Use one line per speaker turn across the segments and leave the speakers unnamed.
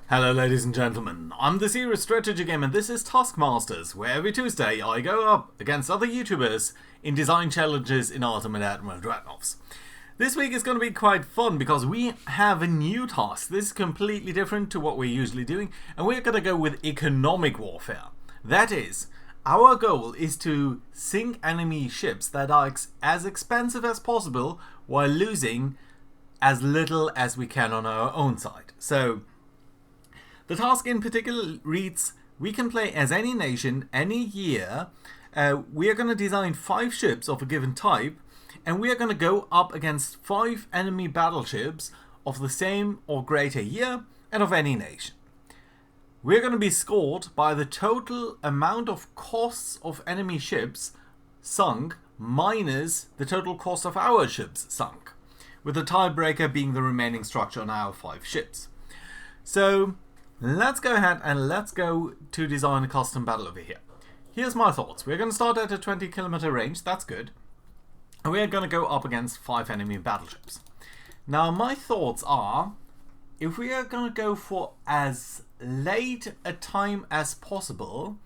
Hello ladies and gentlemen, I'm the Serious Strategy Game and this is Taskmasters, where every Tuesday I go up against other YouTubers in design challenges in Ultimate Admiral Dreadnoughts. This week is going to be quite fun because we have a new task. This is completely different to what we're usually doing, and we're going to go with economic warfare. That is, our goal is to sink enemy ships that are as expensive as possible while losing as little as we can on our own side. So the task in particular reads, we can play as any nation, any year. We are going to design 5 ships of a given type, and we are going to go up against 5 enemy battleships of the same or greater year and of any nation. We're going to be scored by the total amount of costs of enemy ships sunk minus the total cost of our ships sunk, with the tiebreaker being the remaining structure on our 5 ships. So let's go ahead and let's go to design a custom battle over here. Here's my thoughts. We're going to start at a 20-kilometer range, that's good. And we're going to go up against 5 enemy battleships. Now my thoughts are, if we are going to go for as late a time as possible,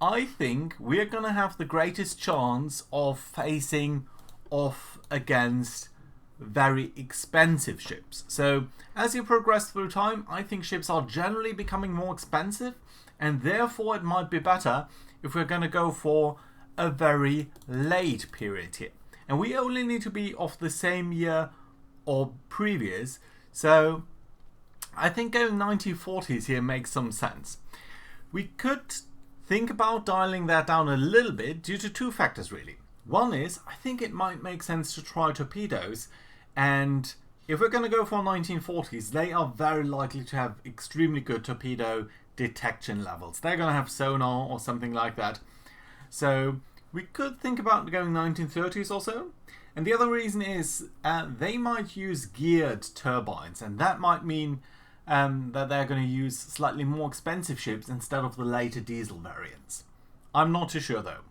I think we're going to have the greatest chance of facing off against very expensive ships. So as you progress through time, I think ships are generally becoming more expensive, and therefore it might be better if we're going to go for a very late period here. And we only need to be of the same year or previous, so I think going 1940s here makes some sense. We could think about dialing that down a little bit due to 2 factors really. One is, I think it might make sense to try torpedoes, and if we're going to go for 1940s, they are very likely to have extremely good torpedo detection levels. They're going to have sonar or something like that. So we could think about going 1930s or so. And the other reason is they might use geared turbines, and that might mean that they're going to use slightly more expensive ships instead of the later diesel variants. I'm not too sure though.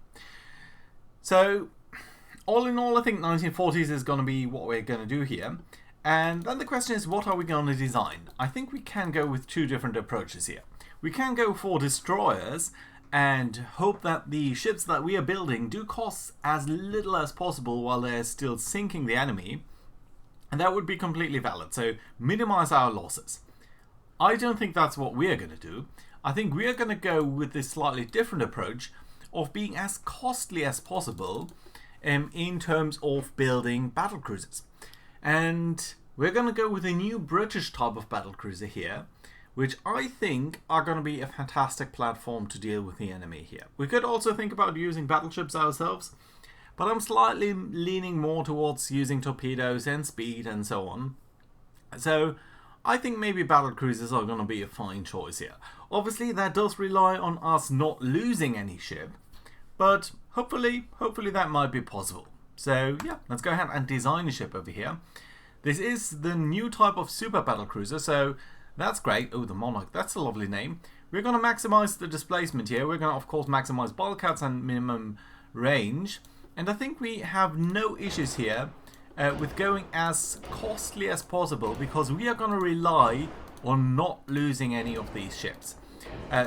So all in all, I think 1940s is going to be what we're going to do here. And then the question is, what are we going to design? I think we can go with 2 different approaches here. We can go for destroyers and hope that the ships that we are building do cost as little as possible while they're still sinking the enemy. And that would be completely valid. So minimize our losses. I don't think that's what we're going to do. I think we're going to go with this slightly different approach of being as costly as possible in terms of building battlecruisers. And we're going to go with a new British type of battlecruiser here, which I think are going to be a fantastic platform to deal with the enemy here. We could also think about using battleships ourselves, but I'm slightly leaning more towards using torpedoes and speed and so on. So I think maybe battlecruisers are going to be a fine choice here. Obviously that does rely on us not losing any ship, but hopefully that might be possible. So yeah, let's go ahead and design a ship over here. This is the new type of super battlecruiser, so that's great. Oh, the Monarch, that's a lovely name. We're going to maximize the displacement here. We're going to of course maximize bulkheads and minimum range. And I think we have no issues here with going as costly as possible, because we are going to rely on not losing any of these ships.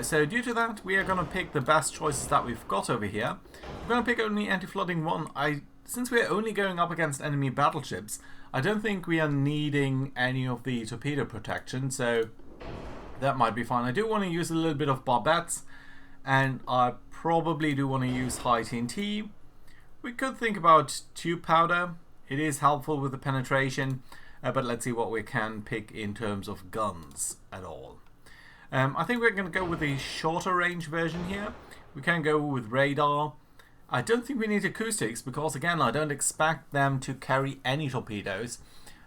So due to that, we are going to pick the best choices that we've got over here. We're going to pick only anti-flooding 1. Since we're only going up against enemy battleships, I don't think we are needing any of the torpedo protection, so that might be fine. I do want to use a little bit of barbettes, and I probably do want to use high TNT. We could think about tube powder. It is helpful with the penetration, but let's see what we can pick in terms of guns at all. I think we're going to go with a shorter range version here. We can go with radar. I don't think we need acoustics because, again, I don't expect them to carry any torpedoes.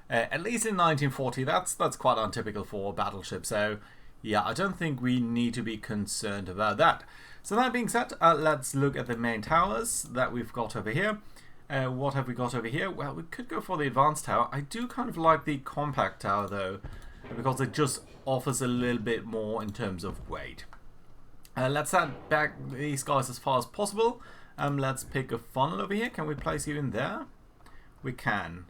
At least in 1940, that's quite untypical for a battleship. So, yeah, I don't think we need to be concerned about that. So that being said, let's look at the main towers that we've got over here. What have we got over here? Well, we could go for the advanced tower. I do kind of like the compact tower, though, because it just offers a little bit more in terms of weight. Let's set back these guys as far as possible. Let's pick a funnel over here. Can we place you in there? We can.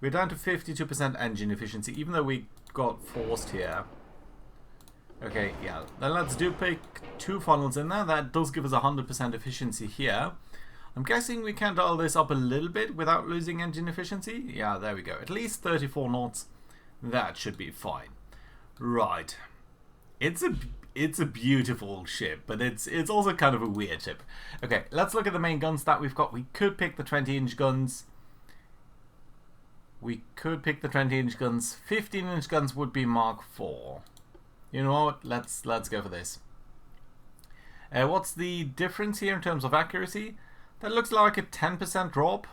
We're down to 52% engine efficiency, even though we got forced here. Okay, yeah. Then let's do pick 2 funnels in there. That does give us 100% efficiency here. I'm guessing we can dial this up a little bit without losing engine efficiency. Yeah, there we go. At least 34 knots. That should be fine. Right. It's a beautiful ship, but it's also kind of a weird ship. Okay, let's look at the main guns that we've got. We could pick the 20-inch guns. 15-inch guns would be Mark IV. You know what? Let's go for this. What's the difference here in terms of accuracy? That looks like a 10% drop,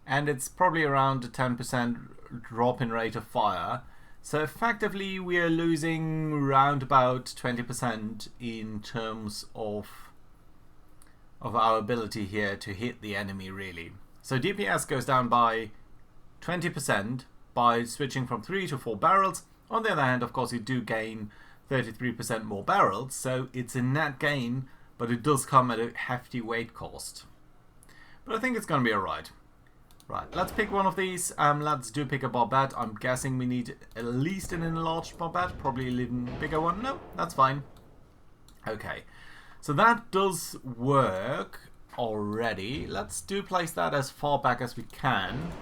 and it's probably around a 10% drop in rate of fire. So effectively we are losing around about 20% in terms of our ability here to hit the enemy, really. So DPS goes down by 20% by switching from 3 to 4 barrels. On the other hand, of course, you do gain 33% more barrels, so it's a net gain, but it does come at a hefty weight cost. But I think it's going to be alright. Right, let's pick one of these. Let's do pick a barbette. I'm guessing we need at least an enlarged barbette, probably an even bigger one. No, that's fine. Okay, so that does work already. Let's do place that as far back as we can,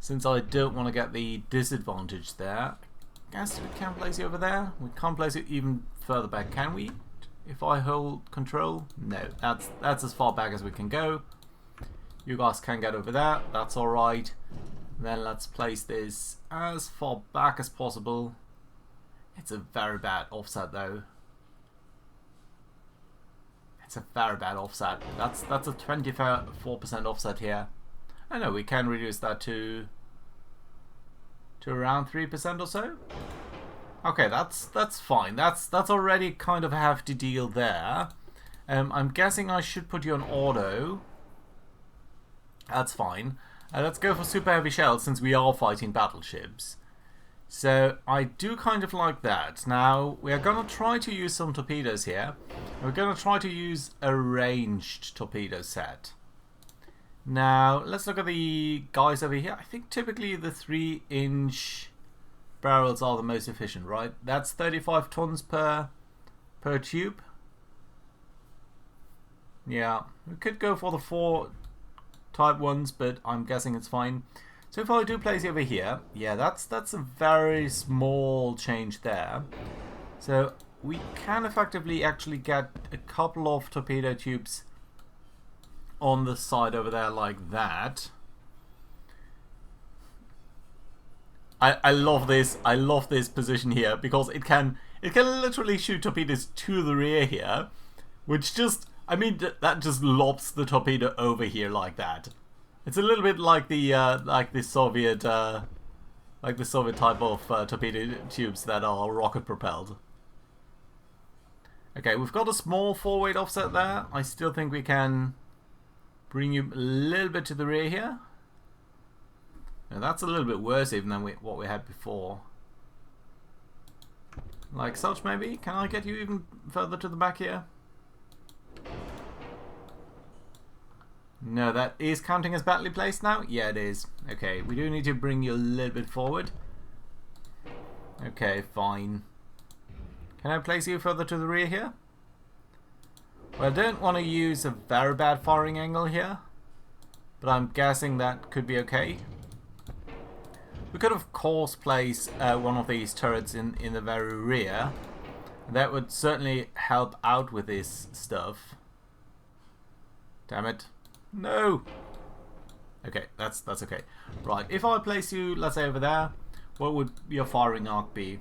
since I don't want to get the disadvantage there. Guess we can place you over there. We can't place it even further back, can we? If I hold control? No, that's as far back as we can go. You guys can get over there, that's alright. Then let's place this as far back as possible. It's a very bad offset though. It's a very bad offset. That's a 24% offset here. I know we can reduce that to around 3% or so. Okay, that's fine. That's already kind of a hefty deal there. I'm guessing I should put you on auto. That's fine. Let's go for super heavy shells since we are fighting battleships. So I do kind of like that. Now we are going to try to use some torpedoes here. We're going to try to use a ranged torpedo set. Now let's look at the guys over here. I think typically the 3-inch barrels are the most efficient, right? That's 35 tons per tube. Yeah, we could go for the 4 type ones, but I'm guessing it's fine. So if I do place it over here, yeah, that's a very small change there. So we can effectively actually get a couple of torpedo tubes on the side over there like that. I love this. I love this position here because it can literally shoot torpedoes to the rear here, which just, I mean, that just lobs the torpedo over here like that. It's a little bit like the Soviet type of torpedo tubes that are rocket propelled. Okay, we've got a small forward offset there. I still think we can bring you a little bit to the rear here. Now that's a little bit worse even than what we had before. Like such, maybe? Can I get you even further to the back here? No, that is counting as badly placed now? Yeah, it is. Okay, we do need to bring you a little bit forward. Okay, fine. Can I place you further to the rear here? Well, I don't want to use a very bad firing angle here, but I'm guessing that could be okay. We could of course place one of these turrets in the very rear. That would certainly help out with this stuff. Damn it. No! Okay, that's okay. Right, if I place you, let's say over there, what would your firing arc be?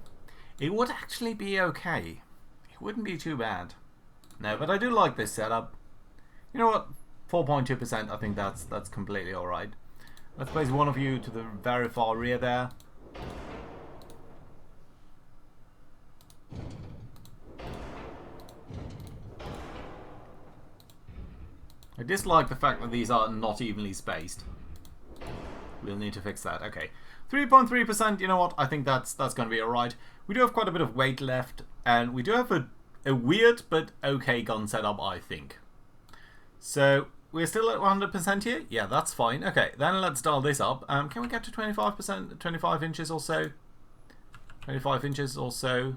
It would actually be okay. It wouldn't be too bad. No, but I do like this setup. You know what? 4.2%, I think that's completely alright. Let's place one of you to the very far rear there. I dislike the fact that these are not evenly spaced. We'll need to fix that. Okay. 3.3%, you know what? I think that's going to be alright. We do have quite a bit of weight left, and we do have a weird but okay gun setup, I think. So, we're still at 100% here? Yeah, that's fine. Okay, then let's dial this up. Can we get to 25%, 25 inches or so? 25 inches or so.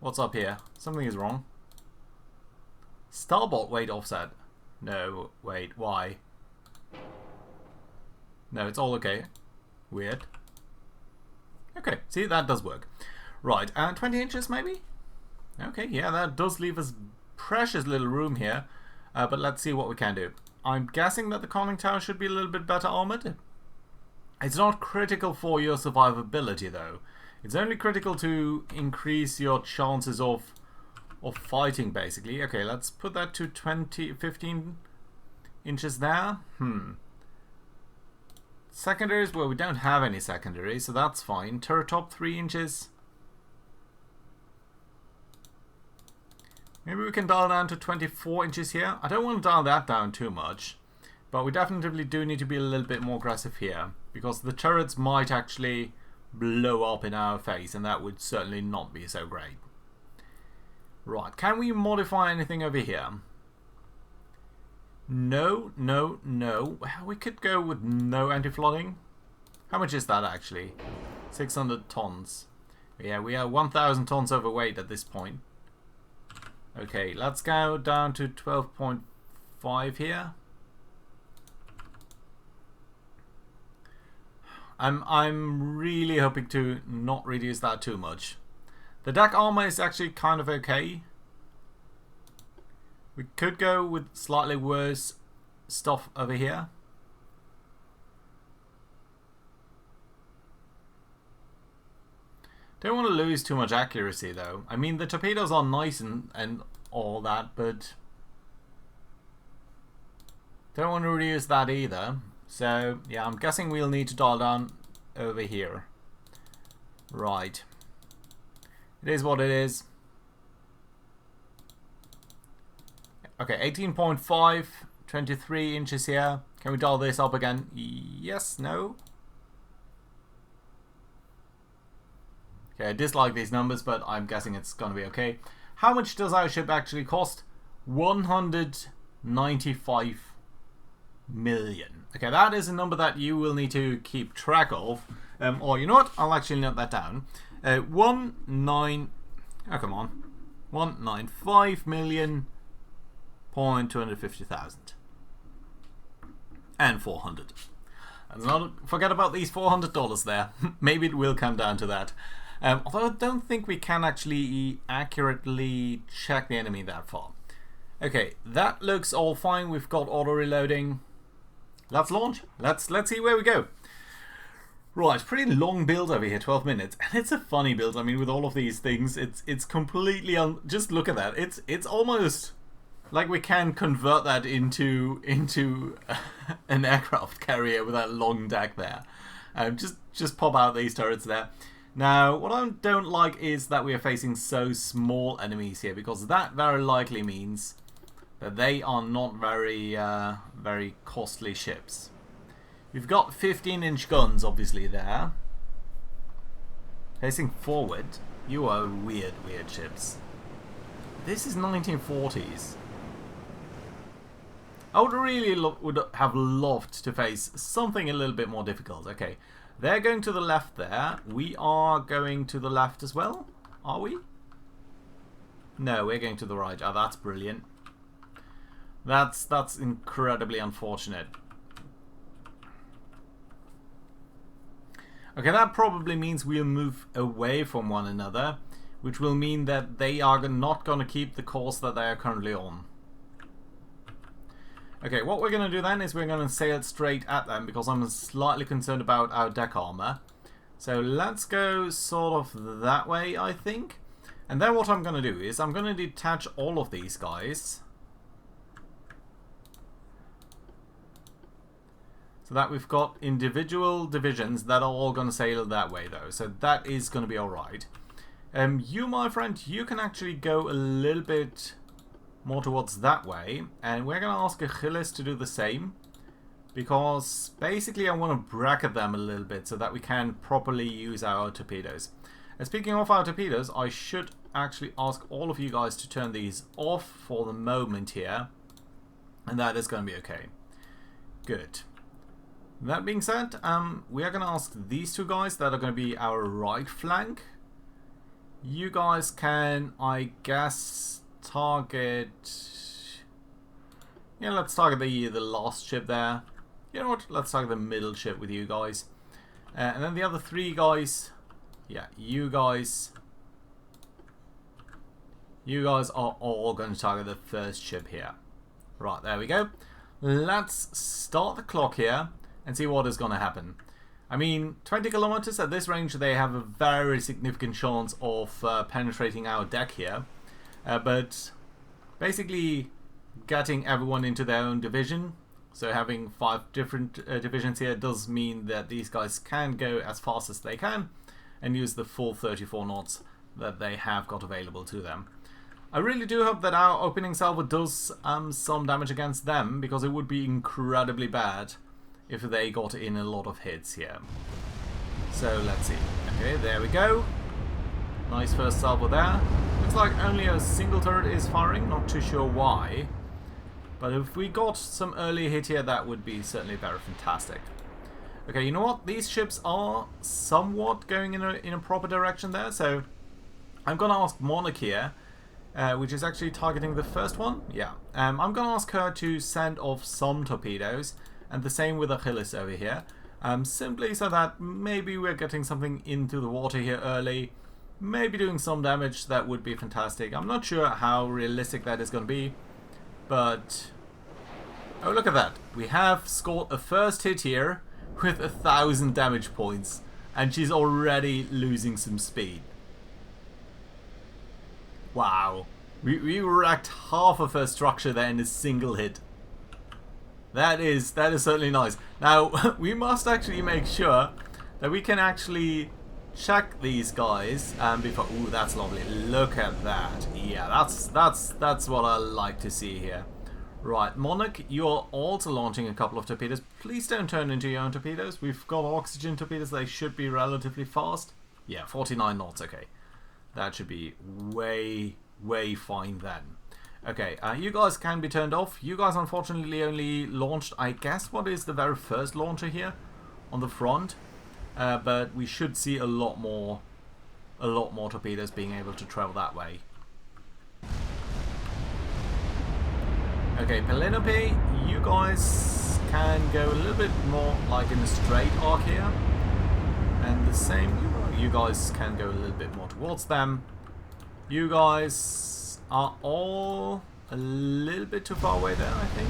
What's up here? Something is wrong. Starboard weight offset. No, wait, why? No, it's all okay. Weird. Okay, see, that does work. Right, and 20 inches maybe? Okay, yeah, that does leave us precious little room here. But let's see what we can do. I'm guessing that the conning tower should be a little bit better armored. It's not critical for your survivability though. It's only critical to increase your chances of fighting, basically. Okay, let's put that to 15 inches there. Secondaries, well, we don't have any secondaries, so that's fine. Turret top 3 inches. Maybe we can dial down to 24 inches here. I don't want to dial that down too much, but we definitely do need to be a little bit more aggressive here, because the turrets might actually blow up in our face, and that would certainly not be so great. Right, can we modify anything over here? No, no, no. Well, we could go with no anti-flooding. How much is that actually? 600 tons. Yeah, we are 1,000 tons overweight at this point. Okay, let's go down to 12.5 here. I'm really hoping to not reduce that too much. The deck armor is actually kind of okay. We could go with slightly worse stuff over here. Don't want to lose too much accuracy though. I mean, the torpedoes are nice and all that, but don't want to reduce that either. So yeah, I'm guessing we'll need to dial down over here. Right. It is what it is. Okay, 18.5, 23 inches here. Can we dial this up again? Yes, no? Okay, I dislike these numbers, but I'm guessing it's going to be okay. How much does our ship actually cost? 195 million. Okay, that is a number that you will need to keep track of. Or you know what? I'll actually note that down. 195 million. 250,000 and 400. And not forget about these $400 there. Maybe it will come down to that. Although I don't think we can actually accurately check the enemy that far. Okay, that looks all fine. We've got auto reloading. Let's launch. Let's see where we go. Right, pretty long build over here, 12 minutes, and it's a funny build. I mean, with all of these things, it's completely just look at that. It's almost like we can convert that into an aircraft carrier with that long deck there. Just pop out these turrets there. Now, what I don't like is that we are facing so small enemies here, because that very likely means that they are not very very costly ships. We've got 15-inch guns, obviously, there. Facing forward, you are weird ships. This is 1940s. I would really would have loved to face something a little bit more difficult. Okay, they're going to the left there. We are going to the left as well. Are we? No, we're going to the right. Oh, that's brilliant. That's incredibly unfortunate. Okay, that probably means we'll move away from one another, which will mean that they are not going to keep the course that they are currently on. Okay, what we're going to do then is we're going to sail straight at them, because I'm slightly concerned about our deck armor. So let's go sort of that way, I think. And then what I'm going to do is I'm going to detach all of these guys, so that we've got individual divisions that are all going to sail that way though. So that is going to be alright. You, my friend, you can actually go a little bit more towards that way. And we're going to ask Achilles to do the same, because basically I want to bracket them a little bit so that we can properly use our torpedoes. And speaking of our torpedoes, I should actually ask all of you guys to turn these off for the moment here. And that is going to be okay. Good. That being said, we are going to ask these two guys that are going to be our right flank. You guys can, I guess, target... Yeah, let's target the last ship there. You know what? Let's target the middle ship with you guys. And then the other three guys... Yeah, you guys... You guys are all going to target the first ship here. Right, there we go. Let's start the clock here and see what is going to happen. I mean, 20 kilometers at this range, they have a very significant chance of penetrating our deck here. But basically getting everyone into their own division, so having 5 different divisions here, does mean that these guys can go as fast as they can and use the full 34 knots that they have got available to them. I really do hope that our opening salvo does some damage against them, because it would be incredibly bad if they got in a lot of hits here. So let's see. Okay, there we go. Nice first salvo there. Looks like only a single turret is firing, not too sure why. But if we got some early hit here, that would be certainly very fantastic. Okay, you know what? These ships are somewhat going in a proper direction there, so I'm gonna ask Monarch here, which is actually targeting the first one. Yeah, I'm gonna ask her to send off some torpedoes, and the same with Achilles over here, simply so that maybe we're getting something into the water here early, maybe doing some damage. That would be fantastic. I'm not sure how realistic that is going to be, but oh, look at that. We have scored a first hit here with 1,000 damage points, and she's already losing some speed. Wow, we wrecked half of her structure there in a single hit. That is certainly nice. Now we must actually make sure that we can actually check these guys before. Ooh, that's lovely. Look at that. Yeah, that's what I like to see here. Right, Monarch, you're also launching a couple of torpedoes. Please don't turn into your own torpedoes. We've got oxygen torpedoes. They should be relatively fast. Yeah, 49 knots. Okay, that should be way fine then. Okay, you guys can be turned off. You guys unfortunately only launched, I guess, what is the very first launcher here on the front. But we should see a lot more torpedoes being able to travel that way. Okay, Penelope, you guys can go a little bit more like in a straight arc here. And the same, you guys can go a little bit more towards them. You guys are all a little bit too far away there, I think.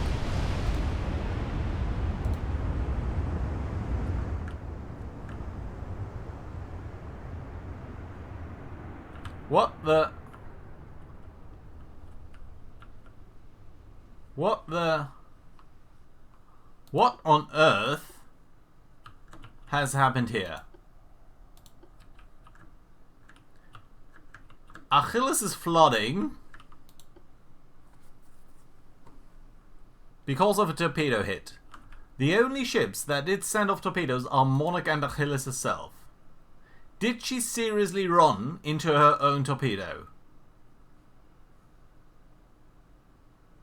What on earth has happened here? Achilles is flooding because of a torpedo hit. The only ships that did send off torpedoes are Monarch and Achilles herself. Did she seriously run into her own torpedo?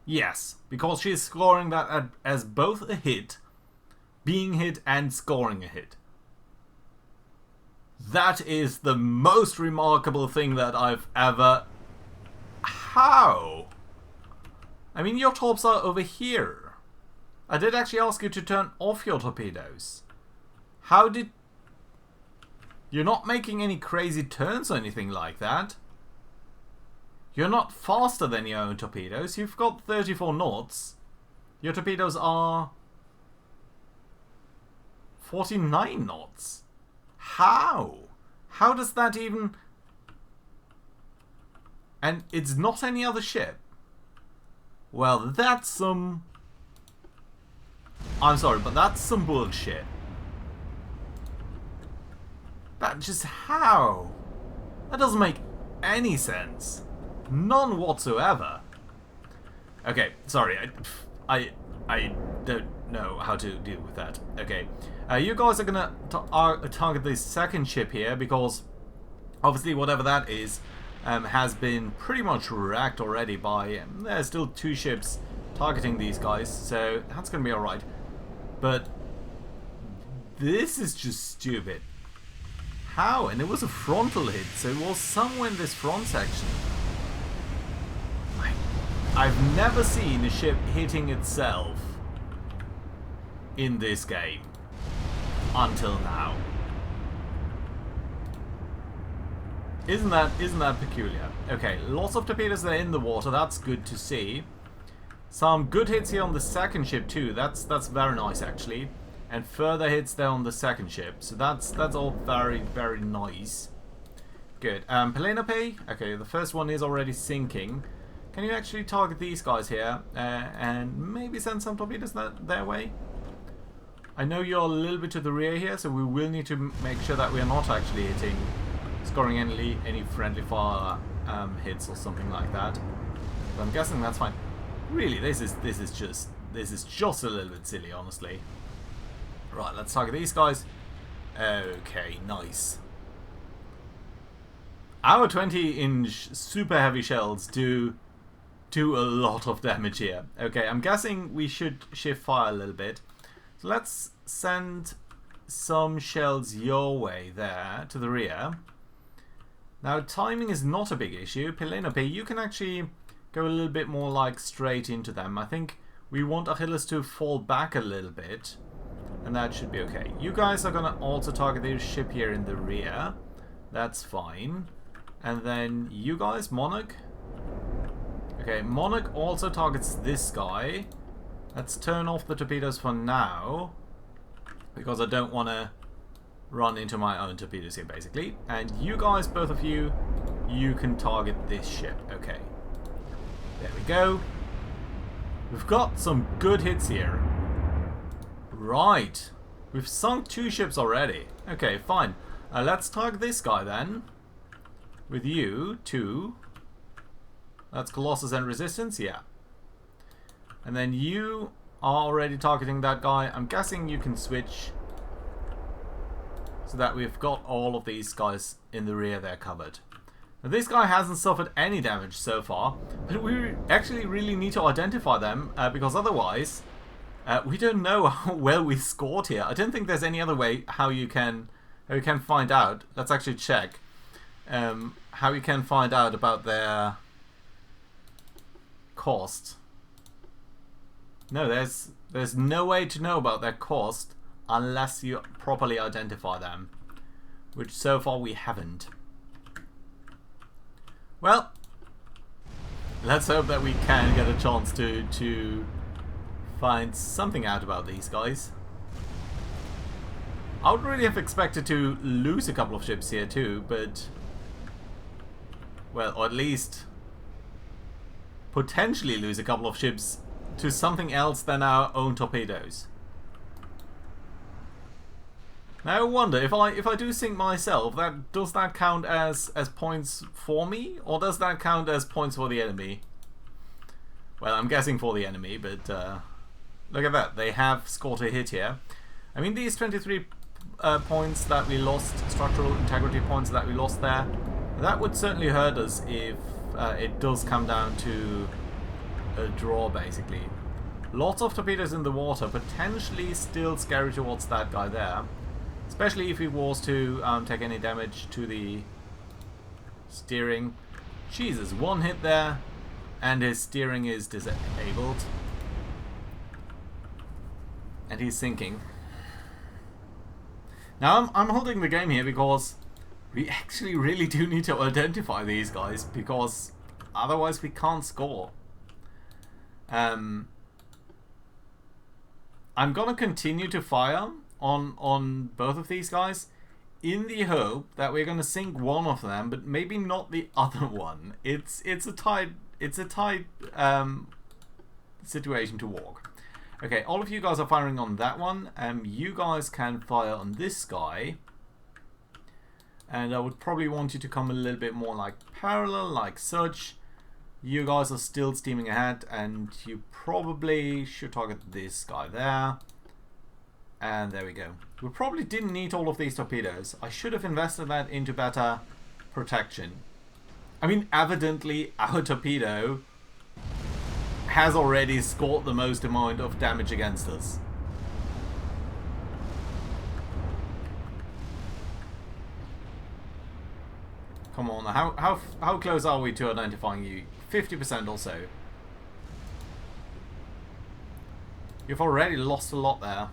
Yes, because she is scoring that as both a hit, being hit and scoring a hit. That is the most remarkable thing that I've ever... How? I mean, your torps are over here. I did actually ask you to turn off your torpedoes. How did... You're not making any crazy turns or anything like that. You're not faster than your own torpedoes. You've got 34 knots. Your torpedoes are 49 knots. How? How does that even... And it's not any other ship. Well, that's some... I'm sorry, but that's some bullshit. That just how? That doesn't make any sense. None whatsoever. Okay, sorry. I don't know how to deal with that. Okay, you guys are gonna target the second ship here, because obviously whatever that is has been pretty much wrecked already by... there's still 2 ships targeting these guys, so that's gonna be alright. But this is just stupid. how, and it was a frontal hit, so it was somewhere in this front section. I've never seen a ship hitting itself in this game until now. Isn't that peculiar? Okay, lots of torpedoes there in the water. That's good to see. Some good hits here on the second ship too. That's very nice actually, and further hits there on the second ship. So that's all very, very nice. Good. Penelope. Okay, the first one is already sinking. Can you actually target these guys here and maybe send some torpedoes their way? I know you're a little bit to the rear here, so we will need to make sure that we are not actually scoring any friendly fire hits or something like that. But I'm guessing that's fine. Really, this is just a little bit silly, honestly. Right, let's target these guys. Okay, nice. Our 20-inch super heavy shells do a lot of damage here. Okay, I'm guessing we should shift fire a little bit. So let's send some shells your way there to the rear. Now timing is not a big issue. Penelope, you can actually go a little bit more like straight into them. I think we want Achilles to fall back a little bit, and that should be okay. You guys are gonna also target this ship here in the rear. That's fine. And then you guys, Monarch. Okay, Monarch also targets this guy. Let's turn off the torpedoes for now, because I don't want to run into my own torpedoes here, basically. And you guys, both of you, you can target this ship. Okay. There we go. We've got some good hits here. Right. We've sunk 2 ships already. Okay, fine. Let's target this guy then. With you, 2. That's Colossus and Resistance, yeah. And then you are already targeting that guy. I'm guessing you can switch so that we've got all of these guys in the rear there covered. Now, this guy hasn't suffered any damage so far, but we actually really need to identify them because otherwise we don't know how well we scored here. I don't think there's any other way how you can find out. Let's actually check how you can find out about their cost. No, there's no way to know about their cost unless you properly identify them, which so far we haven't. Well, let's hope that we can get a chance to find something out about these guys. I would really have expected to lose a couple of ships here too, but well, or at least potentially lose a couple of ships to something else than our own torpedoes. Now I wonder if I do sink myself, does that count as points for me, or does that count as points for the enemy? Well, I'm guessing for the enemy, but look at that, they have scored a hit here. I mean, these 23 points that we lost, structural integrity points that we lost there, that would certainly hurt us if it does come down to a draw, basically. Lots of torpedoes in the water, potentially still scary towards that guy there. Especially if he was to take any damage to the steering. Jesus, 1 hit there, and his steering is disabled. And he's sinking. Now, I'm holding the game here because we actually really do need to identify these guys, because otherwise we can't score. I'm gonna continue to fire on both of these guys in the hope that we're gonna sink one of them, but maybe not the other one. It's a tight situation to walk. Okay, all of you guys are firing on that one. You guys can fire on this guy, and I would probably want you to come a little bit more like parallel, like such. You guys are still steaming ahead, and you probably should target this guy there. And there we go. We probably didn't need all of these torpedoes. I should have invested that into better protection. I mean, evidently our torpedo has already scored the most amount of damage against us. Come on, how close are we to identifying you? 50% or so. You've already lost a lot there.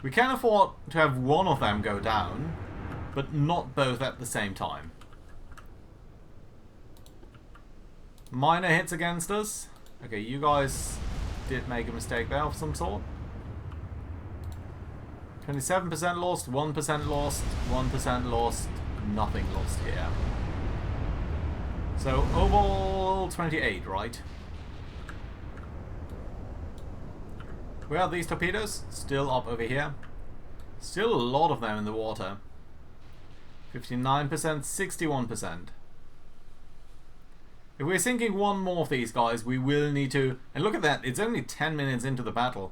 We can afford to have one of them go down, but not both at the same time. Minor hits against us. Okay, you guys did make a mistake there of some sort. 27% lost, 1% lost, 1% lost, nothing lost here. So overall 28, right? Where are these torpedoes? Still up over here. Still a lot of them in the water. 59%, 61%. If we're sinking one more of these guys, we will need to... And look at that, it's only 10 minutes into the battle.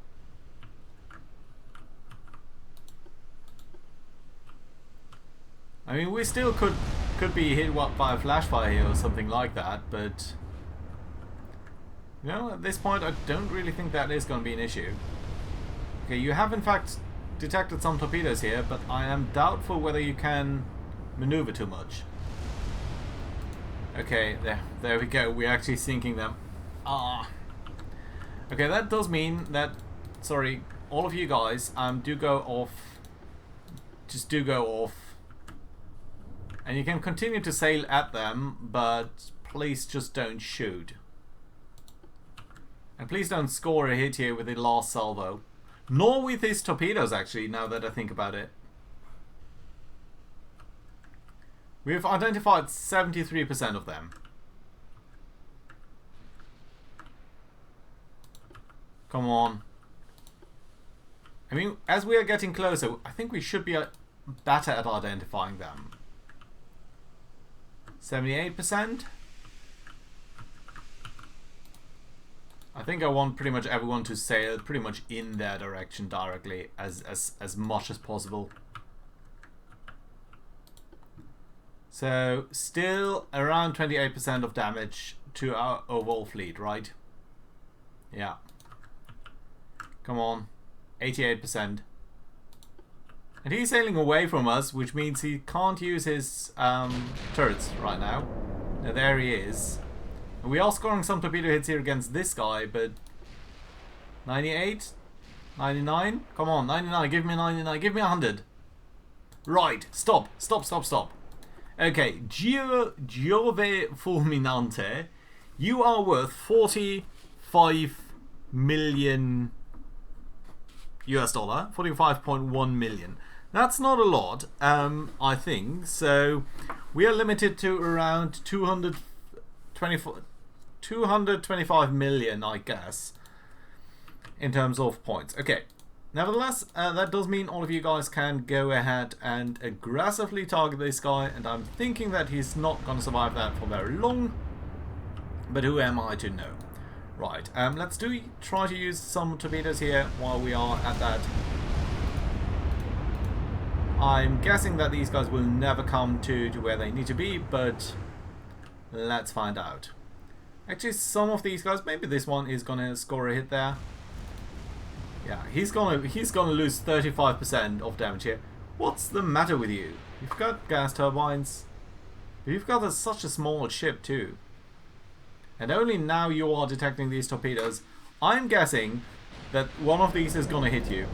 I mean, we still could be hit by a flash fire here or something like that, but... You know, at this point, I don't really think that is going to be an issue. Okay, you have in fact detected some torpedoes here, but I am doubtful whether you can maneuver too much. Okay, there we go. We're actually sinking them. Ah. Okay, that does mean that, sorry, all of you guys, do go off. Just do go off. And you can continue to sail at them, but please just don't shoot. And please don't score a hit here with the last salvo. Nor with his torpedoes, actually, now that I think about it. We've identified 73% of them. Come on. I mean, as we are getting closer, I think we should be better at identifying them. 78%. I think I want pretty much everyone to sail pretty much in their direction directly as much as possible. So still around 28% of damage to our overall fleet, right? Yeah. Come on. 88%. And he's sailing away from us, which means he can't use his turrets right now. Now there he is. And we are scoring some torpedo hits here against this guy, but 98? 99? Come on, 99, give me 99, give me 100. Right, stop. Okay, Giove Fulminante, you are worth 45 million US dollar, 45.1 million. That's not a lot, I think. So we are limited to around 225 million, I guess, in terms of points. Okay. Nevertheless, that does mean all of you guys can go ahead and aggressively target this guy, and I'm thinking that he's not going to survive that for very long, but who am I to know? Right, let's try to use some torpedoes here while we are at that. I'm guessing that these guys will never come to where they need to be, but let's find out. Actually, some of these guys, maybe this one is going to score a hit there. Yeah, he's gonna lose 35% of damage here. What's the matter with you? You've got gas turbines. You've got such a small ship too. And only now you are detecting these torpedoes. I'm guessing that one of these is gonna hit you.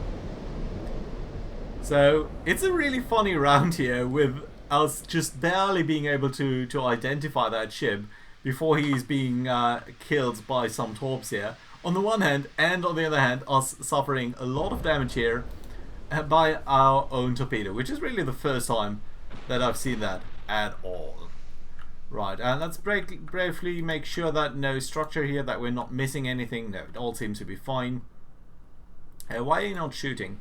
So it's a really funny round here with us just barely being able to identify that ship before he's being killed by some torps here. On the one hand, and on the other hand, us suffering a lot of damage here by our own torpedo, which is really the first time that I've seen that at all. Right, and let's briefly make sure that no structure here, that we're not missing anything. No, it all seems to be fine. Why are you not shooting?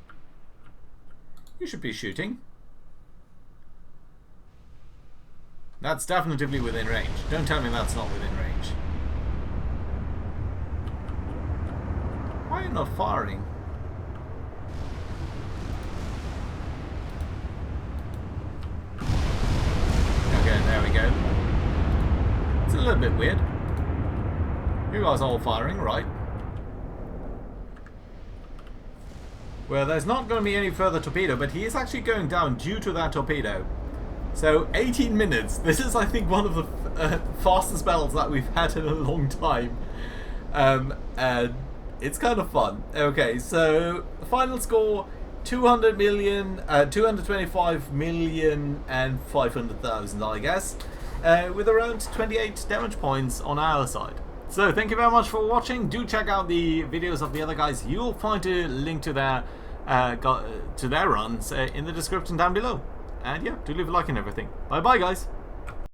You should be shooting. That's definitely within range. Don't tell me that's not within range. Why are you not firing? Okay, there we go. It's a little bit weird. You guys are all firing, right? Well, there's not going to be any further torpedo, but he is actually going down due to that torpedo. So 18 minutes. This is, I think, one of the fastest battles that we've had in a long time. And it's kind of fun. Okay, so the final score 200 million, 225 million and 500,000, I guess, with around 28 damage points on our side. So thank you very much for watching. Do check out the videos of the other guys. You'll find a link to their runs in the description down below. And yeah, do leave a like and everything. Bye bye, guys.